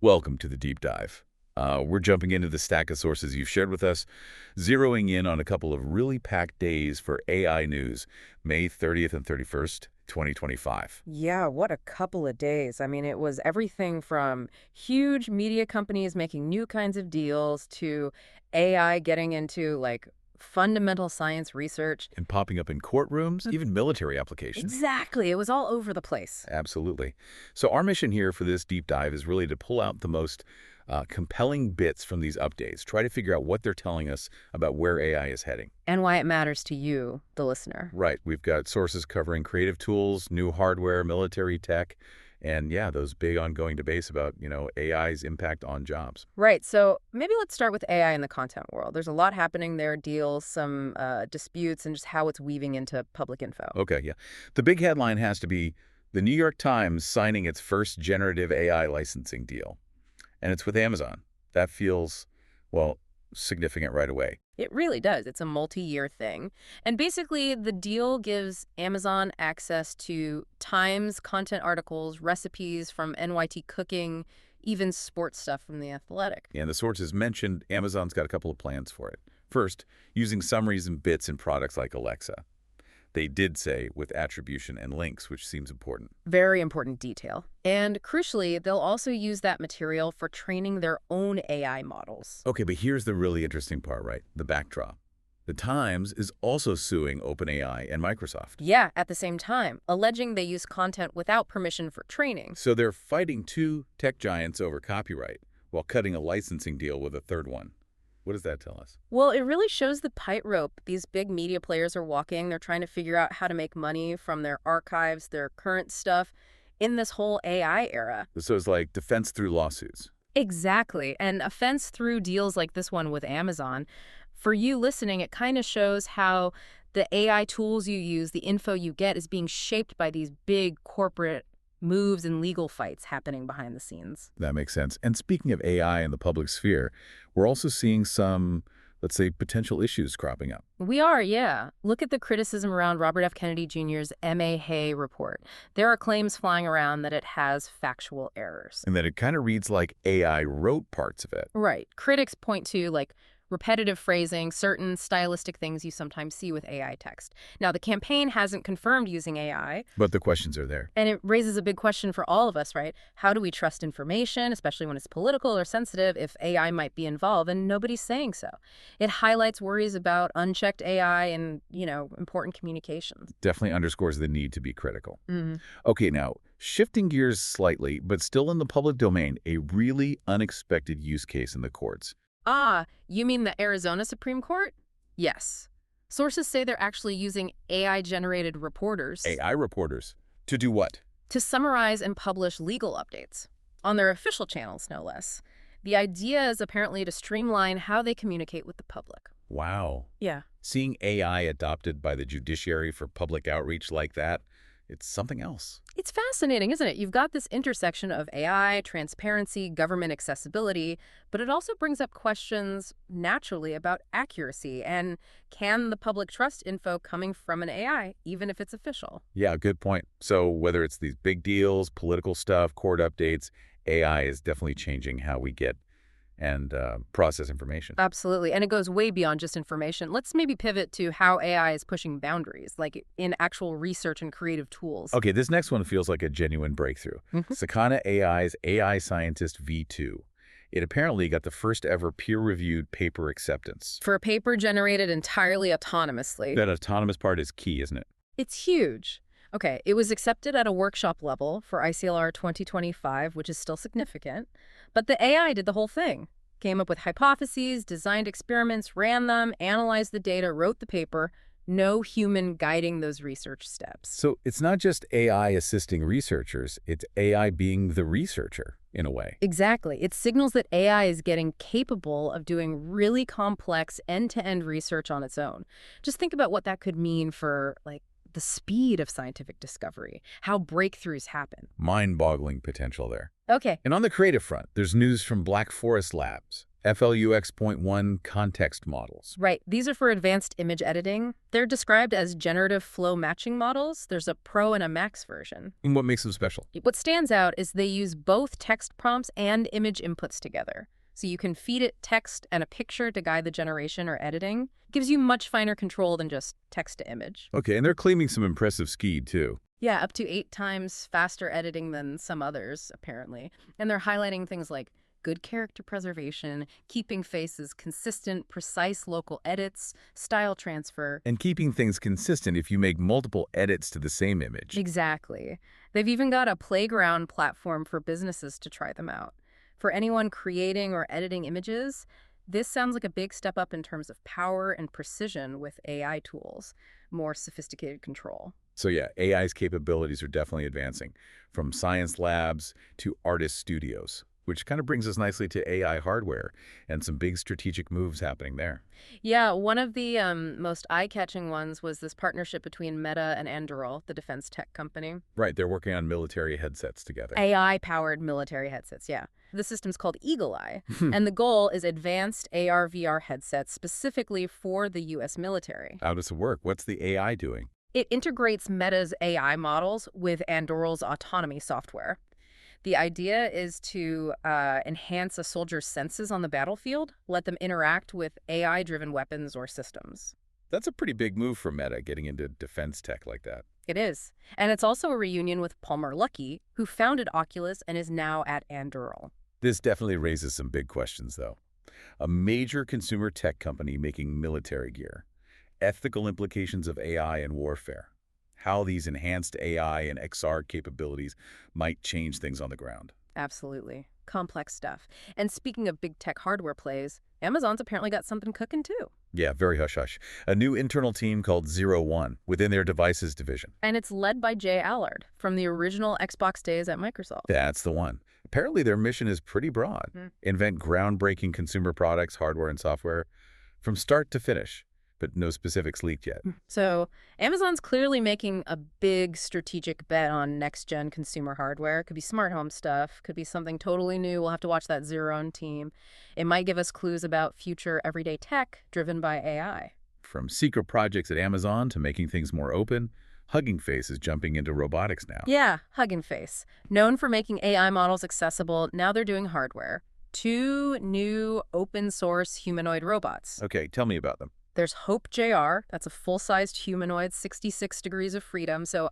Welcome to the deep dive. We're jumping into the stack of sources you've shared with us, zeroing in on a couple of really packed days for AI news, May 30th and 31st, 2025. Yeah, what a couple of days. I mean, it was everything from huge media companies making new kinds of deals to AI getting into fundamental science research. And popping up in courtrooms, Mm. even military applications. Exactly. It was all over the place. Absolutely. So our mission here for this deep dive is really to pull out the most compelling bits from these updates, try to figure out what they're telling us about where AI is heading. And why it matters to you, the listener. Right. We've got sources covering creative tools, new hardware, military tech, and yeah, those big ongoing debates about, AI's impact on jobs. Right. So maybe let's start with AI in the content world. There's a lot happening there, deals, some disputes, and just how it's weaving into public info. Okay, yeah. The big headline has to be the New York Times signing its first generative AI licensing deal. And it's with Amazon. That feels, well, significant right away. It really does. It's a multi-year thing. And basically, the deal gives Amazon access to Times content articles, recipes from NYT Cooking, even sports stuff from The Athletic. And the sources mentioned Amazon's got a couple of plans for it. First, using summaries and bits in products like Alexa. They did say with attribution and links, which seems important. Very important detail. And crucially, they'll also use that material for training their own AI models. Okay, but here's the really interesting part, right? The backdrop. The Times is also suing OpenAI and Microsoft. Yeah, at the same time, alleging they use content without permission for training. So they're fighting two tech giants over copyright while cutting a licensing deal with a third one. What does that tell us? Well, it really shows the tightrope these big media players are walking. They're trying to figure out how to make money from their archives, their current stuff, in this whole AI era. So it's like defense through lawsuits. Exactly. And offense through deals like this one with Amazon. For you listening, it kind of shows how the AI tools you use, the info you get, is being shaped by these big corporate moves and legal fights happening behind the scenes. That makes sense. And speaking of AI in the public sphere, we're also seeing some, let's say, potential issues cropping up. We are, yeah. Look at the criticism around Robert F. Kennedy Jr.'s M.A. Hay report. There are claims flying around that it has factual errors. And that it kind of reads like AI wrote parts of it. Right. Critics point to, repetitive phrasing, certain stylistic things you sometimes see with AI text. Now, the campaign hasn't confirmed using AI. But the questions are there. And it raises a big question for all of us, right? How do we trust information, especially when it's political or sensitive, if AI might be involved and nobody's saying so? It highlights worries about unchecked AI and, important communications. Definitely underscores the need to be critical. Mm-hmm. Okay, now, shifting gears slightly, but still in the public domain, a really unexpected use case in the courts. Ah, you mean the Arizona Supreme Court? Yes. Sources say they're actually using AI-generated reporters AI reporters. To do what? to summarize and publish legal updates on their official channels, no less. The idea is apparently to streamline how they communicate with the public. Wow. Yeah. Seeing AI adopted by the judiciary for public outreach like that, it's something else. It's fascinating, isn't it? You've got this intersection of AI, transparency, government accessibility, but it also brings up questions naturally about accuracy and can the public trust info coming from an AI, even if it's official? Yeah, good point. So whether it's these big deals, political stuff, court updates, AI is definitely changing how we get and process information. Absolutely. And it goes way beyond just information. Let's maybe pivot to how AI is pushing boundaries, like in actual research and creative tools. Okay, this next one feels like a genuine breakthrough. Sakana AI's AI Scientist V2. It apparently got the first ever peer-reviewed paper acceptance. For a paper generated entirely autonomously. That autonomous part is key, isn't it? It's huge. Okay, it was accepted at a workshop level for ICLR 2025, which is still significant. But the AI did the whole thing. Came up with hypotheses, designed experiments, ran them, analyzed the data, wrote the paper. No human guiding those research steps. So it's not just AI assisting researchers, it's AI being the researcher, in a way. Exactly. It signals that AI is getting capable of doing really complex end-to-end research on its own. Just think about what that could mean for, the speed of scientific discovery, how breakthroughs happen. Mind-boggling potential there. Okay. And on the creative front, there's news from Black Forest Labs. FLUX.1 context models. Right. These are for advanced image editing. They're described as generative flow matching models. There's a Pro and a Max version. And what makes them special? What stands out is they use both text prompts and image inputs together. So you can feed it text and a picture to guide the generation or editing. Gives you much finer control than just text to image. Okay, and they're claiming some impressive speed, too. Yeah, up to 8 times faster editing than some others, apparently. And they're highlighting things like good character preservation, keeping faces consistent, precise local edits, style transfer. And keeping things consistent if you make multiple edits to the same image. Exactly. They've even got a playground platform for businesses to try them out. For anyone creating or editing images, this sounds like a big step up in terms of power and precision with AI tools, more sophisticated control. So yeah, AI's capabilities are definitely advancing, from science labs to artist studios, which kind of brings us nicely to AI hardware and some big strategic moves happening there. Yeah, one of the most eye-catching ones was this partnership between Meta and Anduril, the defense tech company. Right, they're working on military headsets together. AI-powered military headsets, yeah. The system's called Eagle Eye, and the goal is advanced AR/VR headsets specifically for the U.S. military. How does it work? What's the AI doing? It integrates Meta's AI models with Anduril's autonomy software. The idea is to enhance a soldier's senses on the battlefield, let them interact with AI-driven weapons or systems. That's a pretty big move for Meta, getting into defense tech like that. It is. And it's also a reunion with Palmer Luckey, who founded Oculus and is now at Anduril. This definitely raises some big questions, though. A major consumer tech company making military gear. Ethical implications of AI and warfare. How these enhanced AI and XR capabilities might change things on the ground. Absolutely. Complex stuff. And speaking of big tech hardware plays, Amazon's apparently got something cooking too. Yeah, very hush-hush. A new internal team called 01 within their devices division. And it's led by Jay Allard from the original Xbox days at Microsoft. That's the one. Apparently their mission is pretty broad. Invent groundbreaking consumer products, hardware and software, from start to finish, but no specifics leaked yet. So Amazon's clearly making a big strategic bet on next-gen consumer hardware. Could be smart home stuff, could be something totally new. We'll have to watch that Zero team. It might give us clues about future everyday tech driven by AI. From secret projects at Amazon to making things more open, Hugging Face is jumping into robotics now. Yeah, Hugging Face. Known for making AI models accessible, now they're doing hardware. 2 new open-source humanoid robots. Okay, tell me about them. There's Hope JR. That's a full-sized humanoid, 66 degrees of freedom, so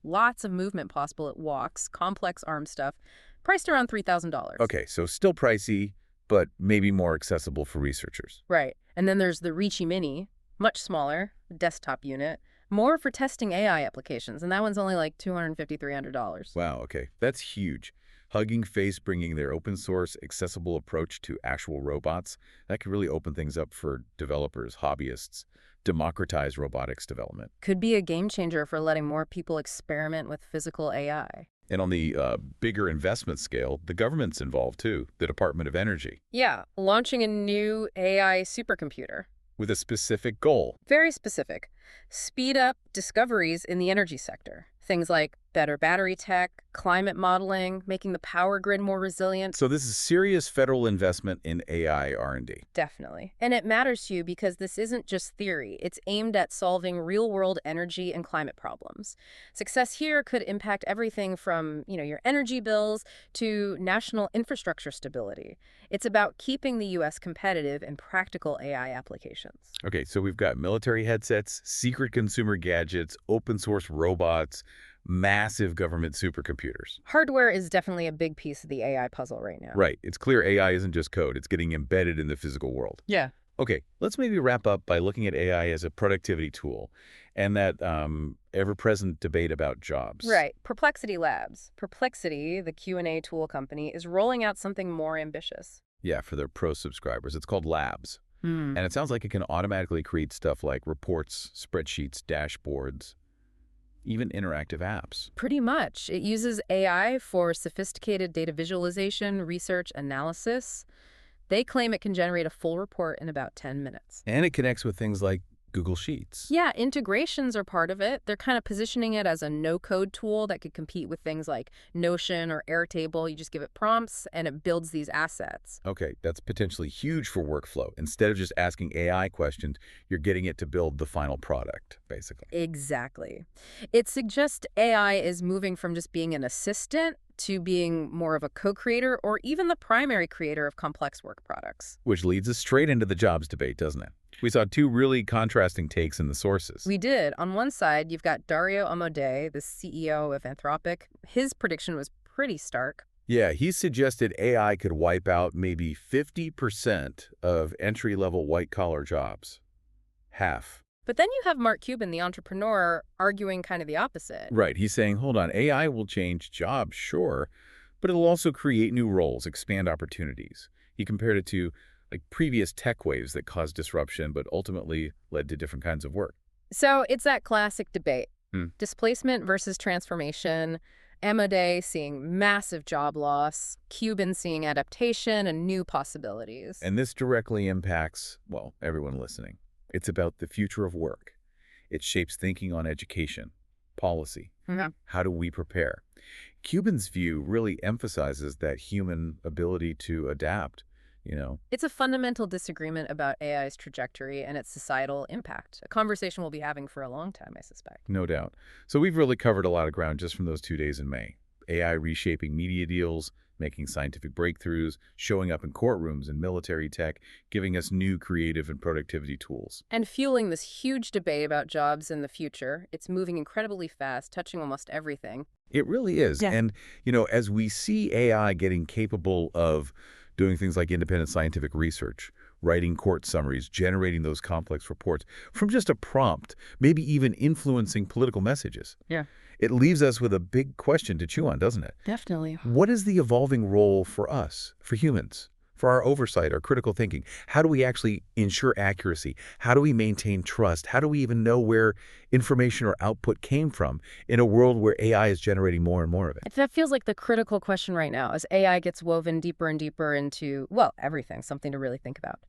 lots of movement possible. It walks, complex arm stuff, priced around $3,000. Okay, so still pricey, but maybe more accessible for researchers. Right. And then there's the Reachy Mini, much smaller, desktop unit, more for testing AI applications, and that one's only like $250, $300. Wow, okay, that's huge. Hugging Face bringing their open-source, accessible approach to actual robots, that could really open things up for developers, hobbyists, democratize robotics development. Could be a game changer for letting more people experiment with physical AI. And on the bigger investment scale, the government's involved too, the Department of Energy, Yeah, launching a new AI supercomputer. with a specific goal. Very specific. Speed up discoveries in the energy sector. Things like better battery tech, climate modeling, making the power grid more resilient. So this is serious federal investment in AI R&D. Definitely. And it matters to you because this isn't just theory. It's aimed at solving real-world energy and climate problems. Success here could impact everything from, your energy bills to national infrastructure stability. It's about keeping the U.S. competitive in practical AI applications. Okay, so we've got military headsets, secret consumer gadgets, open source robots, massive government supercomputers. Hardware is definitely a big piece of the AI puzzle right now. Right. It's clear AI isn't just code. It's getting embedded in the physical world. Yeah. Okay, let's maybe wrap up by looking at AI as a productivity tool and that ever-present debate about jobs. Right. Perplexity Labs. Perplexity, the Q&A tool company, is rolling out something more ambitious. Yeah, for their pro subscribers. It's called Labs. And it sounds like it can automatically create stuff like reports, spreadsheets, dashboards, even interactive apps. Pretty much. It uses AI for sophisticated data visualization, research, analysis. They claim it can generate a full report in about 10 minutes. And it connects with things like Google Sheets. Yeah, integrations are part of it. They're kind of positioning it as a no-code tool that could compete with things like Notion or Airtable. You just give it prompts, and it builds these assets. Okay, that's potentially huge for workflow. Instead of just asking AI questions, you're getting it to build the final product, basically. Exactly. It suggests AI is moving from just being an assistant to being more of a co-creator or even the primary creator of complex work products. Which leads us straight into the jobs debate, doesn't it? We saw two really contrasting takes in the sources. We did. On one side, you've got Dario Amodei, the CEO of Anthropic. His prediction was pretty stark. Yeah, he suggested AI could wipe out maybe 50% of entry-level white-collar jobs. Half. But then you have Mark Cuban, the entrepreneur, arguing kind of the opposite. Right, he's saying, hold on, AI will change jobs, sure, but it'll also create new roles, expand opportunities. He compared it to like previous tech waves that caused disruption but ultimately led to different kinds of work. So it's that classic debate. Hmm. Displacement versus transformation. Amodei seeing massive job loss. Cuban seeing adaptation and new possibilities. And this directly impacts, well, everyone listening. It's about the future of work. It shapes thinking on education, policy. Mhm. How do we prepare? Cuban's view really emphasizes that human ability to adapt. It's a fundamental disagreement about AI's trajectory and its societal impact, a conversation we'll be having for a long time, I suspect. No doubt. So we've really covered a lot of ground just from those 2 days in May. AI reshaping media deals, making scientific breakthroughs, showing up in courtrooms and military tech, giving us new creative and productivity tools. And fueling this huge debate about jobs in the future. It's moving incredibly fast, touching almost everything. It really is. Yeah. And, as we see AI getting capable of doing things like independent scientific research, writing court summaries, generating those complex reports from just a prompt, maybe even influencing political messages. Yeah. It leaves us with a big question to chew on, doesn't it? Definitely. What is the evolving role for us, for humans, for our oversight, our critical thinking? How do we actually ensure accuracy? How do we maintain trust? How do we even know where information or output came from in a world where AI is generating more and more of it? That feels like the critical question right now as AI gets woven deeper and deeper into, well, everything, something to really think about.